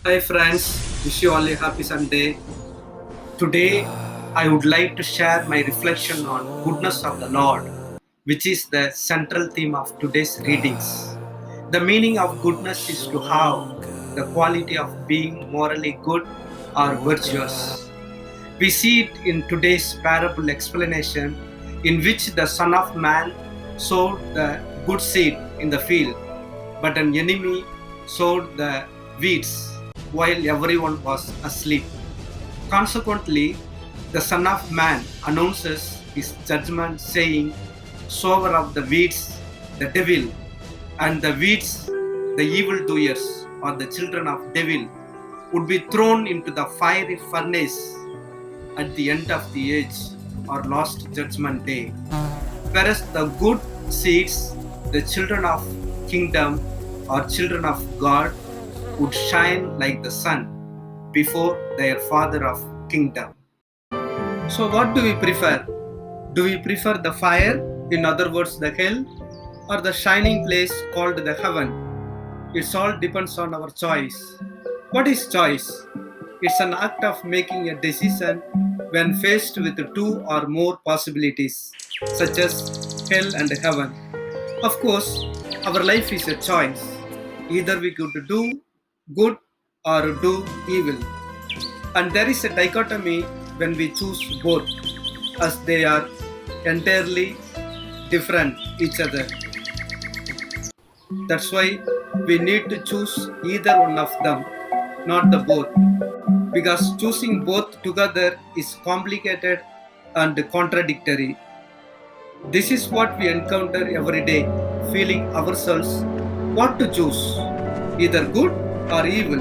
Hi friends, wish you all a happy Sunday. Today I would like to share my reflection on goodness of the Lord, which is the central theme of today's readings. The meaning of goodness is to have the quality of being morally good or virtuous. We see it in today's parable explanation in which the Son of Man sowed the good seed in the field, but an enemy sowed the weeds while everyone was asleep. Consequently, the Son of Man announces his judgment, saying, sower of the weeds, the devil, and the weeds, the evildoers, or the children of devil, would be thrown into the fiery furnace at the end of the age or last judgment day. Whereas the good seeds, the children of kingdom or children of God, would shine like the sun before their Father of kingdom. So, what do we prefer? Do we prefer the fire, in other words, the hell, or the shining place called the heaven? It all depends on our choice. What is choice? It's an act of making a decision when faced with two or more possibilities, such as hell and heaven. Of course, our life is a choice. Either we could do good or do evil. And there is a dichotomy when we choose both, as they are entirely different each other. That's why we need to choose either one of them, not the both. Because choosing both together is complicated and contradictory. This is what we encounter every day, feeling ourselves what to choose, either good or evil.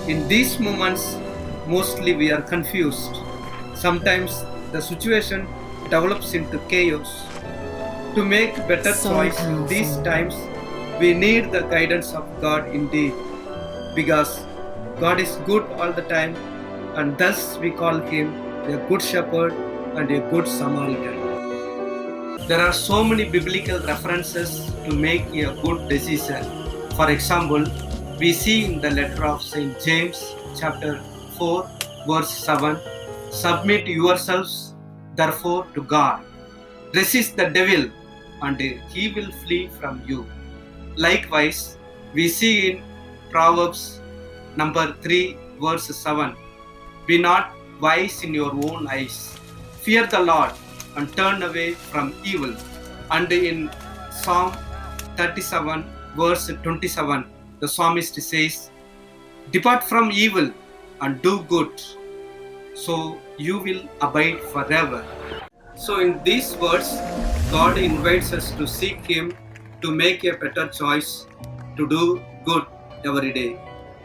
In these moments, mostly we are confused. Sometimes the situation develops into chaos. To make better So choice in these powerful. times, we need the guidance of God indeed, because God is good all the time, and thus we call him a good shepherd and a good Samaritan. There are so many biblical references to make a good decision. For example, we see in the letter of St. James, chapter 4, verse 7, submit yourselves therefore to God. Resist the devil, and he will flee from you. Likewise, we see in Proverbs number 3, verse 7, be not wise in your own eyes. Fear the Lord and turn away from evil. And in Psalm 37, verse 27, the psalmist says, depart from evil and do good, so you will abide forever. So, in these words, God invites us to seek Him, to make a better choice, to do good every day.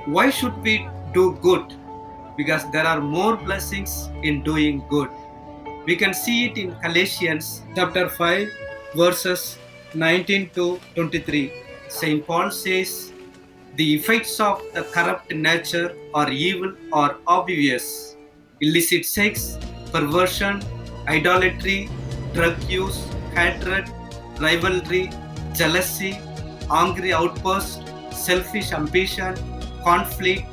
Why should we do good? Because there are more blessings in doing good. We can see it in Galatians chapter 5, verses 19 to 23. St. Paul says, the effects of the corrupt nature or evil are obvious: illicit sex, perversion, idolatry, drug use, hatred, rivalry, jealousy, angry outbursts, selfish ambition, conflict,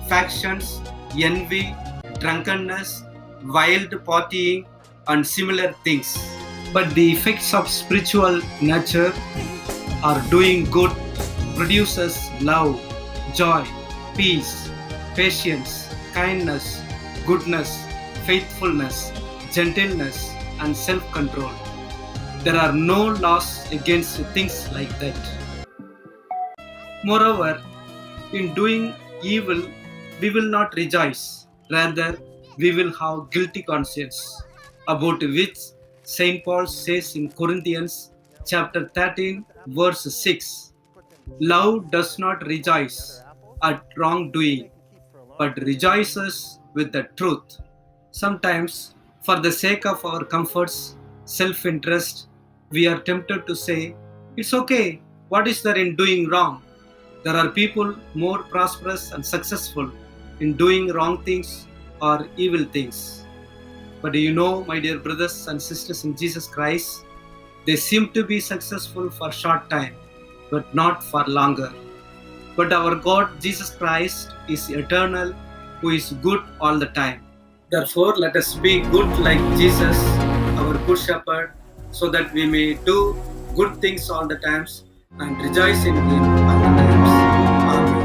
factions, envy, drunkenness, wild partying, and similar things. But the effects of spiritual nature are doing good produces love, joy, peace, patience, kindness, goodness, faithfulness, gentleness, and self control. There are no laws against things like that. Moreover, in doing evil, we will not rejoice. Rather, we will have guilty conscience, about which Saint Paul says in Corinthians chapter 13, verse 6. Love does not rejoice at wrongdoing, but rejoices with the truth. Sometimes, for the sake of our comforts, self interest, we are tempted to say, it's okay, what is there in doing wrong? There are people more prosperous and successful in doing wrong things or evil things. But do you know, my dear brothers and sisters in Jesus Christ, they seem to be successful for a short time, but not for longer. But our God, Jesus Christ, is eternal, who is good all the time. Therefore, let us be good like Jesus, our good shepherd, so that we may do good things all the times and rejoice in Him all the times. Amen.